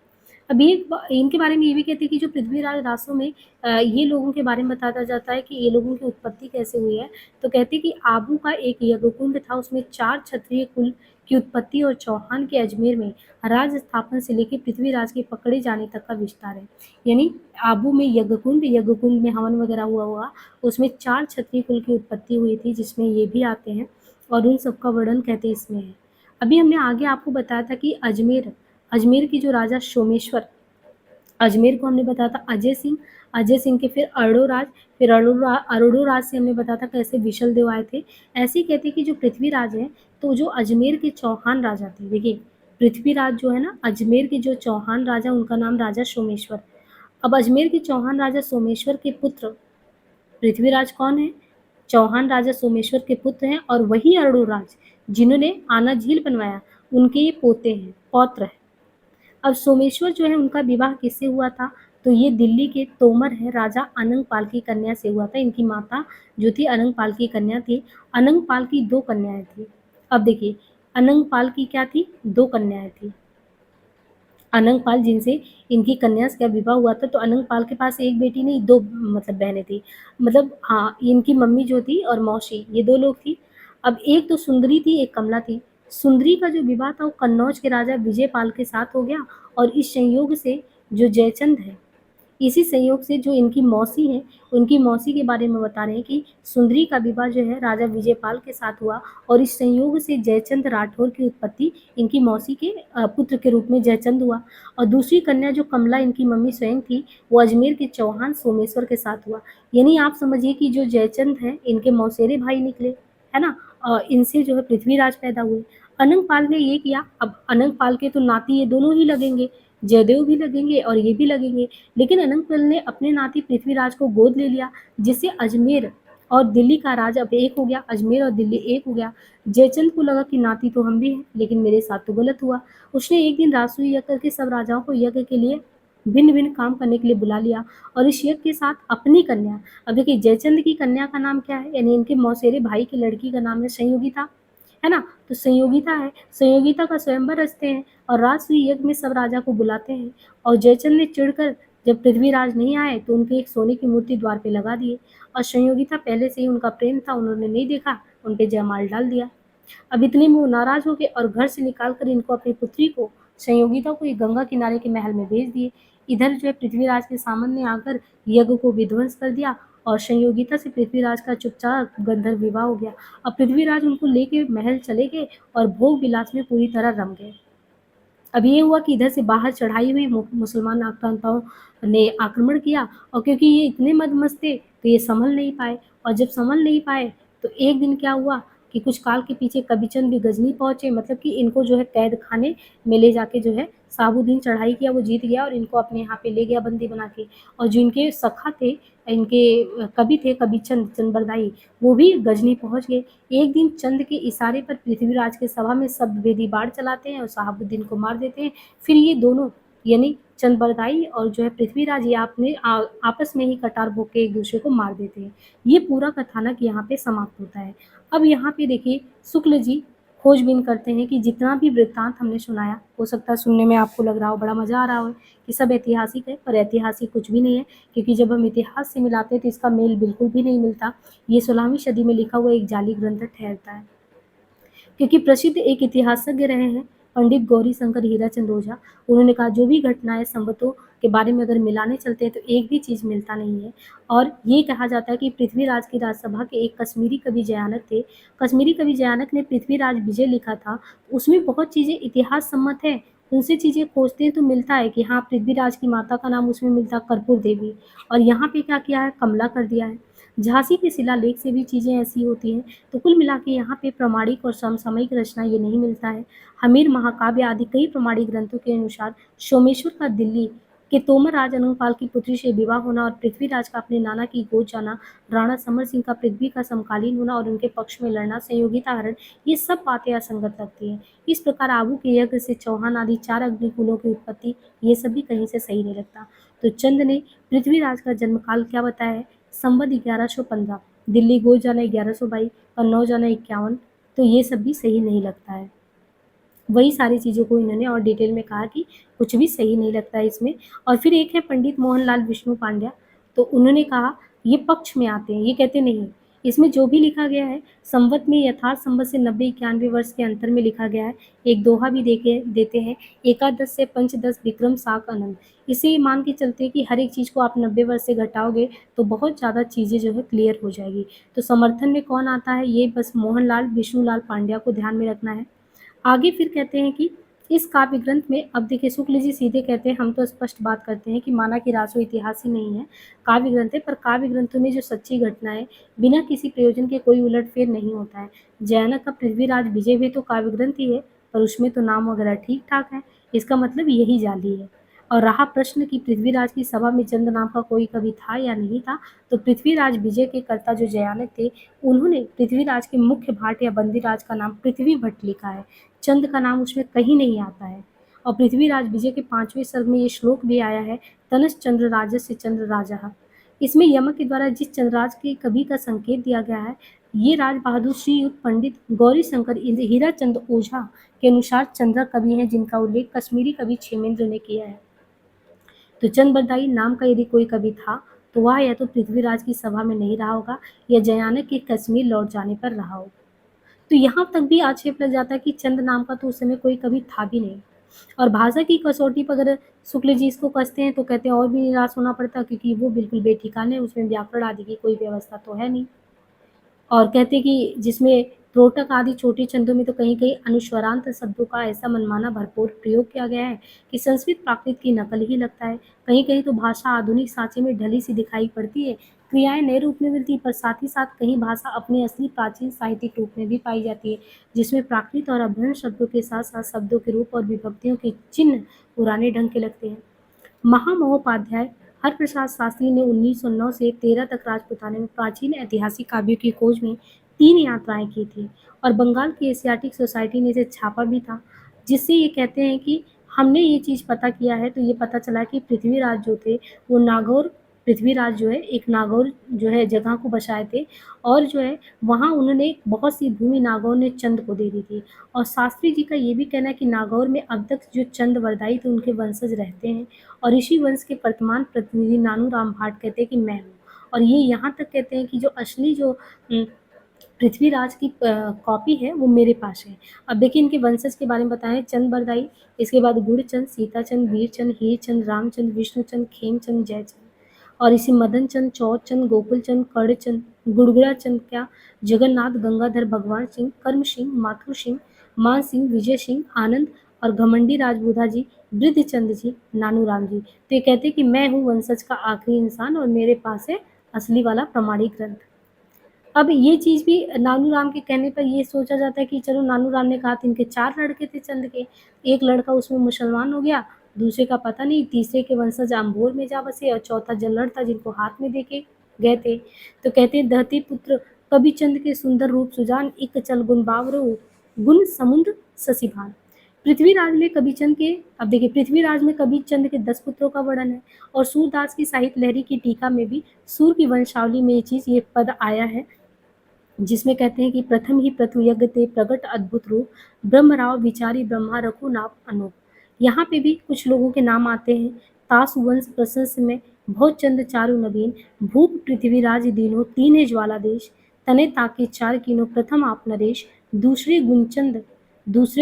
अब ये इनके बारे में ये भी कहते हैं कि जो पृथ्वीराज रासो में ये लोगों के बारे में बताया जाता है कि ये लोगों की उत्पत्ति कैसे हुई है। तो कहते हैं कि आबू का एक यज्ञकुंड था, उसमें 4 क्षत्रिय कुल की उत्पत्ति और चौहान के अजमेर में राज स्थापन से लेकर पृथ्वीराज के पकड़े जाने तक का विस्तार है। यानी आबू में यज्ञकुंड में हवन वगैरह हुआ, उसमें 4 क्षत्रिय कुल की उत्पत्ति हुई थी, जिसमें ये भी आते हैं, और उन सबका वर्णन कहते हैं इसमें है। अभी हमने आगे आपको बताया था कि अजमेर की जो राजा सोमेश्वर, अजमेर को हमने बताया था अजय सिंह के फिर अरोड़ोराज, फिर अरोड़ोराज से हमने बताया था कैसे विशल देव आए थे। ऐसे ही कहते हैं कि जो पृथ्वीराज है, तो जो अजमेर के चौहान राजा थे, देखिए पृथ्वीराज जो है ना, अजमेर के जो चौहान राजा उनका नाम राजा सोमेश्वर। अब अजमेर के चौहान राजा सोमेश्वर के पुत्र पृथ्वीराज कौन है, चौहान राजा सोमेश्वर के पुत्र हैं, और वही अरोड़ोराज जिन्होंने आना झील बनवाया उनके ये पौत्र हैं। अब सोमेश्वर जो है उनका विवाह किससे हुआ था, तो ये दिल्ली के तोमर है राजा अनंगपाल की कन्या से हुआ था। इनकी माता जो थी अनंगपाल की कन्या थी। अनंगपाल की 2 कन्याएं थी। अब देखिए अनंगपाल की क्या थी, 2 कन्याएं थी। अनंगपाल जिनसे इनकी कन्या का विवाह हुआ था, तो अनंगपाल के पास एक बेटी नहीं 2 मतलब बहनें थी, मतलब हाँ इनकी मम्मी जो थी और मौसी ये 2 लोग थी। अब एक तो सुंदरी थी, एक कमला थी। सुंदरी का जो विवाह था वो कन्नौज के राजा विजयपाल के साथ हो गया, और इस संयोग से जो जयचंद है इसी संयोग से जो इनकी मौसी हैं, उनकी मौसी के बारे में बता रहे हैं कि सुंदरी का विवाह जो है राजा विजयपाल के साथ हुआ और इस संयोग से जयचंद राठौर की उत्पत्ति इनकी मौसी के पुत्र के रूप में जयचंद हुआ। और दूसरी कन्या जो कमला इनकी मम्मी स्वयं थी, वो अजमेर के चौहान सोमेश्वर के साथ हुआ। यानी आप समझिए कि जो जयचंद हैं, इनके मौसेरे भाई निकले, है ना? इनसे जो है पृथ्वीराज पैदा हुए। अनंगपाल ने ये किया, अब अनंगपाल के तो नाती ये दोनों ही लगेंगे, जयदेव भी लगेंगे और ये भी लगेंगे। लेकिन अनंगपाल ने अपने नाती पृथ्वीराज को गोद ले लिया, जिससे अजमेर और दिल्ली का राज अब एक हो गया, अजमेर और दिल्ली एक हो गया। जयचंद को लगा कि नाती तो हम भी हैं, लेकिन मेरे साथ तो गलत हुआ। उसने एक दिन राजसूय यज्ञ करके सब राजाओं को यज्ञ के लिए भिन्न भिन्न काम करने के लिए बुला लिया और इस यज्ञ के साथ अपनी कन्या, अब देखिए जयचंद की कन्या का नाम क्या है, यानी इनके मौसेरे भाई की लड़की का नाम है संयोगिता, है ना? तो संयोगिता है, संयोगिता का स्वयंवर रचते हैं और राजसूय यज्ञ में सब राजा को बुलाते हैं। और जयचंद ने चिढ़कर जब पृथ्वीराज नहीं आए तो उनके एक सोने की मूर्ति द्वार पे लगा दिए और संयोगिता पहले से ही उनका प्रेम था, उन्होंने नहीं देखा, उन पे जयमाल डाल दिया। अब इतने में वो नाराज हो गए और घर से निकाल कर इनको अपनी पुत्री को, संयोगिता को, एक गंगा किनारे के महल में भेज दिए। इधर जो है पृथ्वीराज के सामने आकर यज्ञ को विध्वंस कर दिया और संयोगिता से पृथ्वीराज का चुपचाप गंधर्व विवाह हो गया। अब पृथ्वीराज उनको लेके महल चले गए और भोग विलास में पूरी तरह रम गए। अब ये हुआ कि इधर से बाहर चढ़ाई हुई, मुसलमान आक्रांताओं ने आक्रमण किया और क्योंकि ये इतने मदमस्त थे तो ये संभल नहीं पाए और जब संभल नहीं पाए तो एक दिन क्या हुआ कि कुछ काल के पीछे कबीचंद भी गजनी पहुंचे, मतलब कि इनको जो है कैद खाने में ले जाके जो है साबुद्दीन चढ़ाई किया, वो जीत गया और इनको अपने यहाँ पे ले गया बंदी बना के। और जो इनके सखा थे, इनके कवि थे कबीचंद चंद्रबरदाई, वो भी गजनी पहुंच गए। एक दिन चंद के इशारे पर पृथ्वीराज के सभा में सब वेदी बाढ़ चलाते हैं और शहाबुद्दीन को मार देते हैं। फिर ये दोनों, यानी चंद्रबरदाई और जो है पृथ्वीराज, ये आपस में ही कटार भोग के एक दूसरे को मार देते हैं। ये पूरा कथानक यहाँ पे समाप्त होता है। अब यहाँ पे देखिए शुक्ल जी खोजबीन करते हैं कि जितना भी वृत्तांत हमने सुनाया, हो सकता है सुनने में आपको लग रहा हो, बड़ा मजा आ रहा हो कि सब ऐतिहासिक है, पर ऐतिहासिक कुछ भी नहीं है, क्योंकि जब हम इतिहास से मिलाते हैं तो इसका मेल बिल्कुल भी नहीं मिलता। ये 16वीं सदी में लिखा हुआ एक जाली ग्रंथ ठहरता है। क्योंकि प्रसिद्ध एक इतिहासज्ञ रहे हैं पंडित गौरी शंकर हीराचंद ओझा, उन्होंने कहा जो भी घटनाएं संवतों के बारे में अगर मिलाने चलते हैं तो एक भी चीज मिलता नहीं है। और ये कहा जाता है कि पृथ्वीराज की राजसभा के एक कश्मीरी कवि जयानक थे। कश्मीरी कवि जयानक ने पृथ्वीराज विजय लिखा था, उसमें बहुत चीजें इतिहास सम्मत है, उनसे चीजें खोजते हैं तो मिलता है कि हाँ पृथ्वीराज की माता का नाम उसमें मिलता कर्पूर देवी, और यहाँ पे क्या किया है, कमला कर दिया है। झांसी के शिलालेख से भी चीजें ऐसी होती हैं। तो कुल मिला के यहाँ पे प्रमाणिक और समसामयिक रचना ये नहीं मिलता है। हमीर महाकाव्य आदि कई प्रमाणिक ग्रंथों के अनुसार सोमेश्वर का दिल्ली के तोमर राज अनंगपाल की पुत्री से विवाह होना और पृथ्वीराज का अपने नाना की गोद जाना, राणा समर सिंह का पृथ्वी का समकालीन होना और उनके पक्ष में लड़ना, संयोगिता हरण, ये सब बातें असंगत लगती हैं। इस प्रकार आबू के यज्ञ से चौहान आदि 4 अग्निकुलों की उत्पत्ति, ये सब भी कहीं से सही नहीं लगता। तो चंद ने पृथ्वीराज का जन्मकाल क्या बताया है, संवत 1115, दिल्ली गोद जाना 1122 और 9 जाना 51, तो ये सब भी सही नहीं लगता है। वही सारी चीज़ों को इन्होंने और डिटेल में कहा कि कुछ भी सही नहीं लगता है इसमें। और फिर एक है पंडित मोहनलाल विष्णु पांड्या, तो उन्होंने कहा ये पक्ष में आते हैं, ये कहते नहीं, इसमें जो भी लिखा गया है संवत में यथार्थ संवत से 90-91 वर्ष के अंतर में लिखा गया है। एक दोहा भी देते हैं, एकादश से पंचदश विक्रम साक अनंत। इसे ये मान के चलते हैं कि हर एक चीज़ को आप 90 वर्ष से घटाओगे तो बहुत ज़्यादा चीज़ें जो है क्लियर हो जाएगी। तो समर्थन में कौन आता है, ये बस मोहनलाल विष्णुलाल पांड्या को ध्यान में रखना है। आगे फिर कहते हैं कि इस काव्य ग्रंथ में, अब देखिए शुक्ल जी सीधे कहते हैं, हम तो स्पष्ट बात करते हैं कि माना कि रासो इतिहास ही नहीं है, काव्य ग्रंथ है, पर काव्य ग्रंथों में जो सच्ची घटनाएं बिना किसी प्रयोजन के कोई उलटफेर नहीं होता है। जयानक का पृथ्वीराज विजय भी तो काव्य ग्रंथ ही है, पर उसमें तो नाम वगैरह ठीक ठाक है, इसका मतलब यही जाली है। और रहा प्रश्न कि पृथ्वीराज की सभा में चंद नाम का कोई कवि था या नहीं था, तो पृथ्वीराज विजय के कर्ता जो जयानक थे, उन्होंने पृथ्वीराज के मुख्य भाट या बंदीराज का नाम पृथ्वी भट्ट लिखा है, चंद का नाम उसमें कहीं नहीं आता है। और पृथ्वीराज विजय के 5वें सर्ग में ये श्लोक भी आया है, तनस चंद्र राजस्य चंद्र राजा। इसमें यमक के द्वारा जिस चंद्रराज के कवि का संकेत दिया गया है, ये राज बहादुर श्रीयुत पंडित गौरी शंकर हीराचंद ओझा के अनुसार चंद्र कवि हैं, जिनका उल्लेख कश्मीरी कवि क्षेमेंद्र ने किया है। तो चंद्रबरदाई नाम का यदि कोई कवि था तो वह या तो पृथ्वीराज की सभा में नहीं रहा होगा या जयानक के कश्मीर लौट जाने पर रहा होगा। तो यहाँ तक भी आक्षेप लग जाता है कि चंद नाम का तो उस समय कोई कवि था भी नहीं। और भाषा की कसौटी पर अगर शुक्ल जी इसको कसते हैं तो कहते हैं और भी निराश होना पड़ता, क्योंकि वो बिल्कुल बेठिकाने है, उसमें व्याकरण आदि की कोई व्यवस्था तो है नहीं। और कहते हैं कि जिसमें त्रोटक आदि छोटे छंदों में तो कहीं-कहीं अनुस्वारांत शब्दों का ऐसा मनमाना भरपूर प्रयोग किया गया है कि संस्कृत प्राकृत की नकल ही लगता है। कहीं-कहीं तो भाषा आधुनिक सांचे में ढली-सी दिखाई पड़ती है, क्रियाएँ नए रूप में मिलती हैं, पर साथ ही साथ कहीं भाषा अपने असली प्राचीन साहित्यिक रूप में भी पाई जाती है, जिसमें प्राकृत और अभ्रंश शब्दों के साथ-साथ शब्दों के रूप और विभक्तियों के चिन्ह पुराने ढंग के लगते हैं। महामहोपाध्याय हरप्रसाद शास्त्री ने 1909 से 13 तक राजपुताने में प्राचीन ऐतिहासिक काव्यों की खोज में 3 यात्राएं की थी और बंगाल की एशियाटिक सोसाइटी ने इसे छापा भी था, जिससे ये कहते हैं कि हमने ये चीज़ पता किया है, तो ये पता चला कि पृथ्वीराज जो थे वो नागौर, पृथ्वीराज जो है एक नागौर जो है जगह को बसाए थे और जो है वहाँ उन्होंने बहुत सी भूमि नागौर ने चंद को दे दी थी। और शास्त्री जी का ये भी कहना है कि नागौर में अब तक जो चंद वरदाई थे उनके वंशज रहते हैं और ऋषि वंश के वर्तमान प्रतिनिधि नानू राम भाट कहते हैं कि मैं हूँ। और ये यहाँ तक कहते हैं कि जो असली जो पृथ्वीराज की कॉपी है वो मेरे पास है। अब देखिए इनके वंशज के बारे में बताएं, चंद बरदाई, इसके बाद गुड़चंद, सीताचंद, वीरचंद, हीरचंद, रामचंद, विष्णुचंद, खेमचंद, जयचंद और इसी मदन चंद, चौचंद, गोकुलचंद, कर्णचंद, गुड़गुड़ा चंद, क्या जगन्नाथ, गंगाधर, भगवान सिंह, कर्म सिंह, माथुर सिंह, मान सिंह, विजय सिंह, आनंद और घमंडी राजबूधा जी, वृद्धचंद जी, नानू राम जी। तो ये कहते हैं कि मैं हूँ वंशज का आखिरी इंसान और मेरे पास है असली वाला प्रमाणिक ग्रंथ। अब ये चीज़ भी नानू राम के कहने पर ये सोचा जाता है कि चलो नानू राम ने कहा था इनके 4 लड़के थे चंद के, एक लड़का उसमें मुसलमान हो गया, दूसरे का पता नहीं, तीसरे के वंशज अम्भोर में जा बसे और चौथा जल्लड़ था जिनको हाथ में देके गए थे। तो कहते हैं दहती पुत्र कवि चंद के सुंदर रूप सुजान, इक चल गुण बावरो, गुण समुद्र शशिभान। पृथ्वीराज में कविचंद के, अब देखिए पृथ्वीराज में कविचंद के 10 पुत्रों का वर्णन है और सूरदास की साहित्य लहरी की टीका में भी सूर की वंशावली में ये चीज़ ये पद आया है, जिसमें कहते हैं कि प्रथम ही प्रथु यज्ञ ते प्रगट अद्भुत रूप, ब्रह्मराव विचारी ब्रह्मा रघु नाप अनूप। यहाँ पे भी कुछ लोगों के नाम आते हैं। तासु वंश प्रशंस में बहुत चंद चारु नवीन, भूप पृथ्वीराज दीनो तीन है ज्वाला देश, तने ताके चार कीनो प्रथम आप नरेश, दूसरे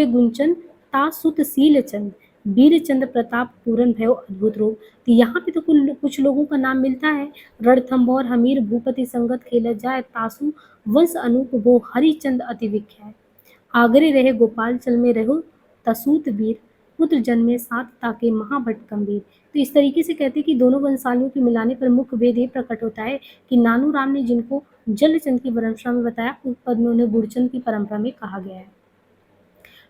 गुंचंद तासुत शील चंद, वीरचंद प्रताप पूरन भयो अद्भुत रूप। तो यहाँ पे तो कुछ लोगों का नाम मिलता है। रणथंभौर हमीर भूपति संगत खेलत जाए, तासु वंश अनूप वो हरिचंद अति विख्यात। आगरे रहे गोपाल चल में रहो तसूत वीर, पुत्र जन्मे सात ताके महाभट गंभीर। तो इस तरीके से कहते हैं कि दोनों वंशावलियों के मिलाने पर मुख्य भेद ये प्रकट होता है कि नानू राम ने जिनको जलचंद की परंपरा में बताया, उस पद में उन्हें गुड़चंद की परंपरा में कहा गया है।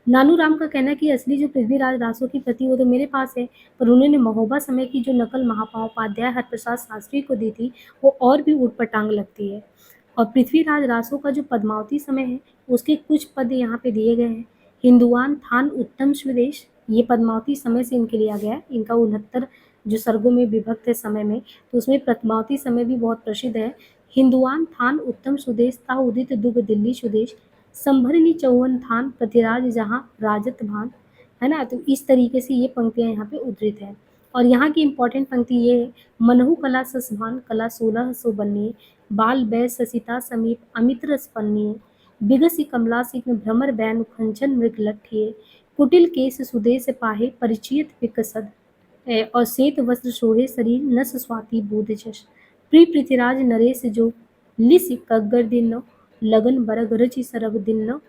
नानू राम का कहना है कि असली जो पृथ्वीराज रासों की प्रति वो तो मेरे पास है, पर उन्होंने महोबा समय की जो नकल महामहोपाध्याय हरप्रसाद शास्त्री को दी थी वो और भी ऊटपटांग लगती है। और पृथ्वीराज रासों का जो पद्मावती समय है उसके कुछ पद यहाँ पे दिए गए हैं। हिंदुआन थान उत्तम स्वदेश, ये पद्मावती समय से इनके लिया गया है। इनका 69 जो सर्गों में विभक्त है समय में, तो उसमें पद्मावती समय भी बहुत प्रसिद्ध है। हिंदुआन थान उत्तम स्वदेश ता उदित दुग दिल्ली स्वदेश, संभरनी चौवन थान पृथ्वीराज जहाँ राजत भान, है ना। तो इस तरीके से ये पंक्तियाँ यहाँ पे उद्धृत है। और यहाँ की इम्पोर्टेंट पंक्ति ये है, मनहु कला ससभान कला 1600 बन्नी, बाल बै ससिता समीप अमित रस पन्नी, बिगसी कमला सिग्न भ्रमर बैन खंचन मृग लट्ठिए, कुटिल केस सुदेश पाहे परिचियत विकसद, और श्वेत वस्त्र शोहे शरीर नस स्वाति बोध जश, प्रिय पृथ्वीराज नरेश जो लिस कग्गर दिन लगन बरग रचि सरब दिन।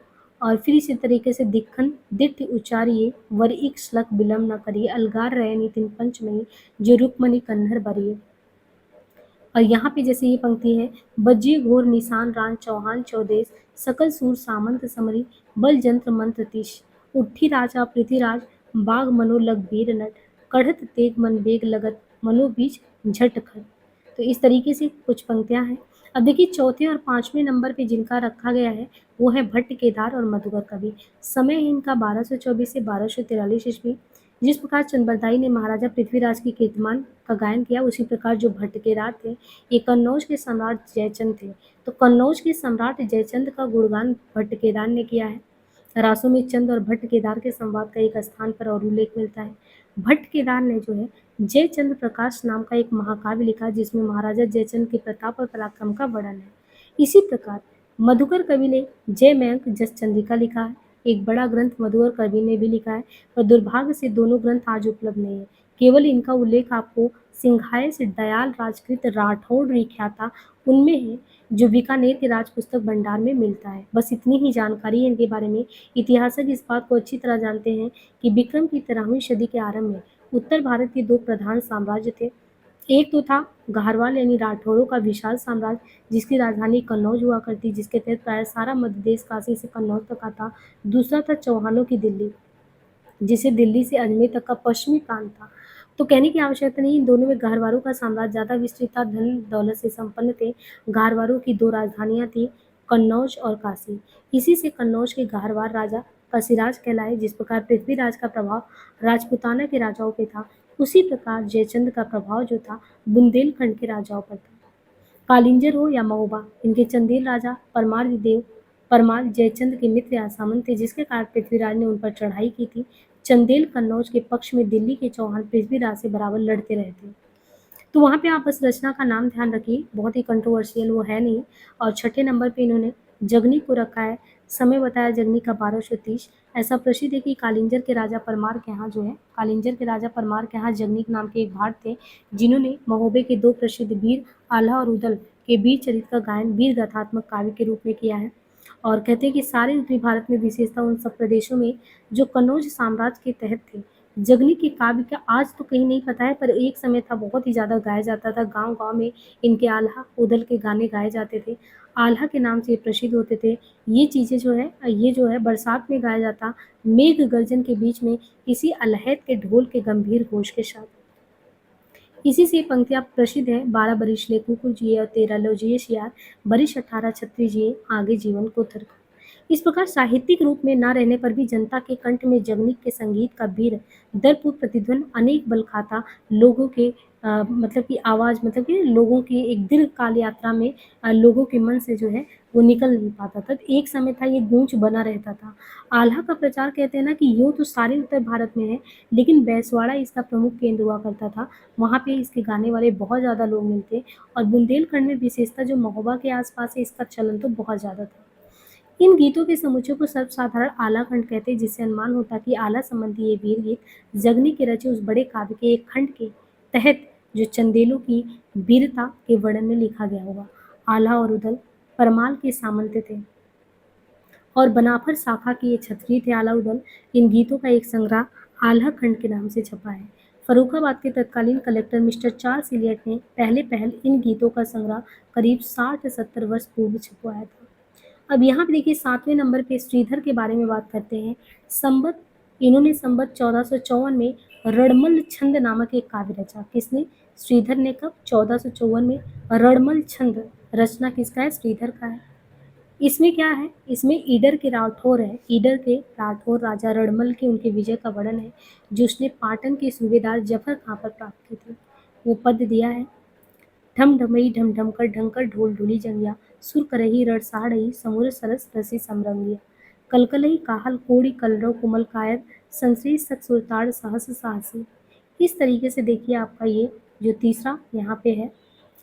और फिर इसी तरीके से दिखन दिट्ठ उचारिये वर इक श्लक विलम न करिए, अलगार रहे नितिन पंचमयी जो रुक्मणि कन्हर बरिए। और यहाँ पे जैसे ये पंक्ति है, बज्जे घोर निशान रान चौहान चौदेश, सकल सूर सामंत समरी बल जंत्र मंत्र तीश, उठी राजा पृथ्वीराज बाग मनो लग वीर नट, कढ़त तेग मन बेग लगत मनो बीच झट खट। तो इस तरीके से कुछ पंक्तियां हैं। अब देखिए चौथे और पांचवें नंबर पे जिनका रखा गया है वो है भट्ट केदार और मधुकर कवि। समय है इनका 1224 से 1243 ईस्वी। जिस प्रकार चंद्रबरदाई ने महाराजा पृथ्वीराज की कीर्तिमान का गायन किया, उसी प्रकार जो भट्ट केदार थे ये कन्नौज के सम्राट जयचंद थे। तो कन्नौज के सम्राट जयचंद का गुणगान भट्ट केदार ने किया है। रासों में चंद और भट्ट केदार के संवाद का एक स्थान पर और उल्लेख मिलता है। भट्ट केदार ने जो है जयचंद प्रकाश नाम का एक महाकाव्य लिखा, जिसमें महाराजा जयचंद के प्रताप और पराक्रम का वर्णन है। इसी प्रकार मधुकर कवि ने जय मयंक जस चंद्रिका लिखा है। एक बड़ा ग्रंथ मधुकर कवि ने भी लिखा है, पर दुर्भाग्य से दोनों ग्रंथ आज उपलब्ध नहीं है। केवल इनका उल्लेख आपको सिंघाय से दयाल राजकृत राठौड़ लिखा उनमें है, जो बीकानेर के राज पुस्तक भंडार में मिलता है। बस इतनी ही जानकारी है इनके बारे में। इतिहासक इस बात को अच्छी तरह जानते हैं कि विक्रम की 13वीं सदी के आरंभ में उत्तर भारत के दो प्रधान साम्राज्य थे। एक तो था गाहरवाल यानी राठौरों का विशाल साम्राज्य, जिसकी राजधानी कन्नौज हुआ करती, जिसके तहत प्राय सारा मध्य देश काशी से कन्नौज तक आता। दूसरा था चौहानों की दिल्ली, जिसे दिल्ली से अजमेर तक का पश्चिमी प्रांत था। तो कहने की आवश्यकता नहीं, इन दोनों में गाहरवारों का साम्राज्य ज़्यादा विस्तृत था, धन दौलत से संपन्न थे। गाहरवारों की दो राजधानियां थी, कन्नौज और काशी। इसी से कन्नौज के गाहरवार राजा काशीराज कहलाए। जिस प्रकार पृथ्वीराज का प्रभाव राजपूताना के राजाओं पे था, उसी प्रकार जयचंद का प्रभाव जो था बुंदेलखंड के राजाओं पर था। कालिंजर हो या महोबा, इनके चंदेल राजा परमाल जयचंद के मित्र या सामंत थे, जिसके कारण पृथ्वीराज ने उन पर चढ़ाई की थी। चंदेल कन्नौज के पक्ष में, दिल्ली के चौहान पृथ्वीराज से बराबर लड़ते रहे थे। तो वहाँ पे आप बस रचना का नाम ध्यान रखिए, बहुत ही कंट्रोवर्शियल वो है नहीं। और छठे नंबर पे इन्होंने जगनी को रखा है। समय बताया जगनी का 1230। ऐसा प्रसिद्ध है कि कालिंजर के राजा परमार के यहाँ जो है, कालिंजर के राजा परमार के यहाँ जगनीक नाम के एक भाट थे, जिन्होंने महोबे के दो प्रसिद्ध वीर आल्हा और उदल के वीर चरित्र का गायन वीर गाथात्मक काव्य के रूप में किया है। और कहते हैं कि सारे उत्तरी भारत में, विशेषतः उन सब प्रदेशों में जो कन्नौज साम्राज्य के तहत थे, जगनी के काव्य का आज तो कहीं नहीं पता है, पर एक समय था बहुत ही ज़्यादा गाया जाता था। गांव-गांव में इनके आल्हा उदल के गाने गाए जाते थे। आल्हा के नाम से ये प्रसिद्ध होते थे। ये चीज़ें जो है, ये जो है बरसात में गाया जाता, मेघ गर्जन के बीच में, इसी अलहैद के ढोल के गंभीर घोष के साथ। इसी से पंक्तियाँ प्रसिद्ध है, 12 बरिस ले कुकुर जिए और 13 लो जिए शियार, बरिस 18 छत्री जिए, आगे जीवन को थरका। इस प्रकार साहित्यिक रूप में न रहने पर भी जनता के कंठ में जगनीक के संगीत का बीर दर्पपूर्ण प्रतिध्वनि अनेक बल खाता। लोगों के मतलब की आवाज़, मतलब कि लोगों की एक दीर्घकाल यात्रा में लोगों के मन से जो है वो निकल नहीं पाता था। तो एक समय था ये गूंज बना रहता था। आल्हा का प्रचार कहते हैं ना कि यूँ तो सारे उत्तर भारत में है, लेकिन बैसवाड़ा इसका प्रमुख केंद्र हुआ करता था। वहाँ पे इसके गाने वाले बहुत ज़्यादा लोग मिलते, और बुंदेलखंड में विशेषतः जो महोबा के आसपास है, इसका चलन तो बहुत ज़्यादा था। इन गीतों के समुच्चय को सर्वसाधारण आला खंड कहते हैं, जिससे अनुमान होता कि आला संबंधी ये वीर गीत जगनी के रचे उस बड़े काव्य के एक खंड के तहत, जो चंदेलों की वीरता के वर्णन में लिखा गया होगा। आल्हा और उदल परमाल के सामंत थे और बनाफर शाखा के ये क्षत्रिय थे आला उदल। इन गीतों का एक संग्रह आल्हा खंड के नाम से छपा है। फर्रुखाबाद के तत्कालीन कलेक्टर मिस्टर चार्ल्स इलियट ने पहले पहल इन गीतों का संग्रह करीब 60-70 वर्ष पूर्व छपवाया था। अब यहाँ पे देखिए 7वें नंबर पे श्रीधर के बारे में बात करते हैं। संबत इन्होंने संबत 1454 में रणमल छंद नामक एक काव्य रचा। किसने? श्रीधर ने। कब? 1454 में। रणमल छंद रचना किसका है? श्रीधर का है। इसमें क्या है? इसमें ईडर के राठौर है, ईडर के राठौर राजा रणमल के उनके विजय का वर्णन है, जो उसने पाटन के सूबेदार जफर खां पर प्राप्त की थी। वो पद दिया है, ढम ढमई ढम ढमकर ढंकर ढोल ढुली जंगिया, सुर करही रड़साड़ही समुर सरस रसी समरंगिया, कलकलई काहल कोड़ी कलरव कुमल कायर, संश्री सत सुरताड़ सहस साहसी। इस तरीके से देखिए आपका ये जो तीसरा यहाँ पे है।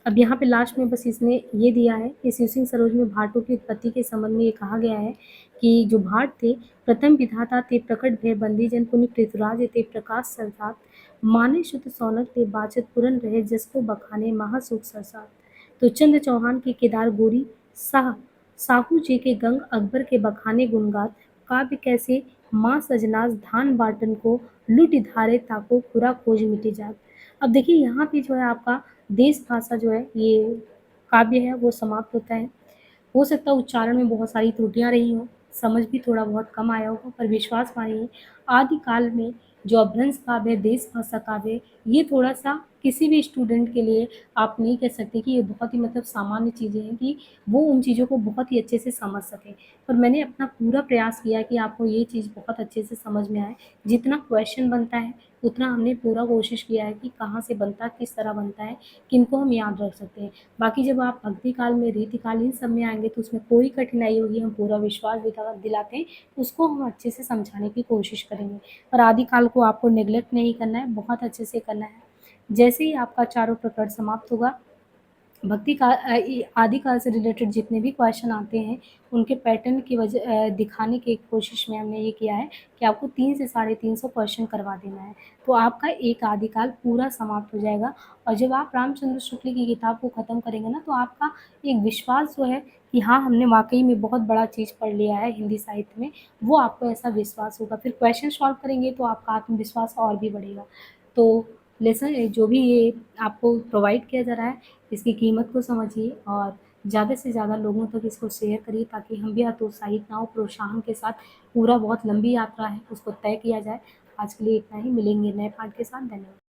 अब यहाँ पे लास्ट में बस इसने ये दिया है कि शिव सिंह सरोज में भाटों की उत्पत्ति के संबंध में ये कहा गया है कि जो भाट थे, प्रथम विधाता ते प्रकट भय बंदी जन पुनि पृथ्वीराज ते प्रकाश सरसात, माने शुद्ध सौनक ते बाचत पुरन रहे जसको बखाने महासुख सरसात। तो चंद्र चौहान के केदार गोरी साहू जी के गंग अकबर के बखाने गुणगात, काव्य कैसे माँ सजनास धान बाटन को लुट धारे ताको खुरा खोज मिटी जात। अब देखिए यहाँ पे जो है आपका देश भाषा जो है ये काव्य है वो समाप्त होता है। हो सकता है उच्चारण में बहुत सारी त्रुटियां रही हों, समझ भी थोड़ा बहुत कम आया होगा, पर विश्वास मानिए आदिकाल में जो अपभ्रंश काव्य है, देश भाषा काव्य है, ये थोड़ा सा किसी भी स्टूडेंट के लिए आप नहीं कह सकते कि ये बहुत ही मतलब सामान्य चीज़ें हैं कि वो उन चीज़ों को बहुत ही अच्छे से समझ सकें। पर मैंने अपना पूरा प्रयास किया कि आपको ये चीज़ बहुत अच्छे से समझ में आए। जितना क्वेश्चन बनता है उतना हमने पूरा कोशिश किया है कि कहाँ से बनता है, किस तरह बनता है, किनको हम याद रख सकते हैं। बाकी जब आप भक्ति काल में, रीति काल इन सब में आएंगे तो उसमें कोई कठिनाई होगी, हम पूरा विश्वास दिलाते हैं, उसको हम अच्छे से समझाने की कोशिश करेंगे। पर आदिकाल को आपको नेग्लेक्ट नहीं करना है, बहुत अच्छे से करना है। जैसे ही आपका चारों प्रकरण समाप्त होगा, भक्ति का आदिकाल से रिलेटेड जितने भी क्वेश्चन आते हैं, उनके पैटर्न की दिखाने की कोशिश में हमने ये किया है कि आपको 3 से 350 क्वेश्चन करवा देना है, तो आपका एक आदिकाल पूरा समाप्त हो जाएगा। और जब आप रामचंद्र शुक्ल की किताब को ख़त्म करेंगे ना, तो आपका एक विश्वास जो है कि हाँ, हमने वाक़ई में बहुत बड़ा चीज़ पढ़ लिया है हिंदी साहित्य में, वो आपको ऐसा विश्वास होगा। फिर क्वेश्चन सॉल्व करेंगे तो आपका आत्मविश्वास और भी बढ़ेगा। तो लेसन जो भी ये आपको प्रोवाइड किया जा रहा है, इसकी कीमत को समझिए और ज़्यादा से ज़्यादा लोगों तक इसको शेयर करिए, ताकि हम भी हतोत्साहित ना हो, प्रोत्साहन के साथ पूरा बहुत लंबी यात्रा है, उसको तय किया जाए। आज के लिए इतना ही, मिलेंगे नए पाठ के साथ। धन्यवाद।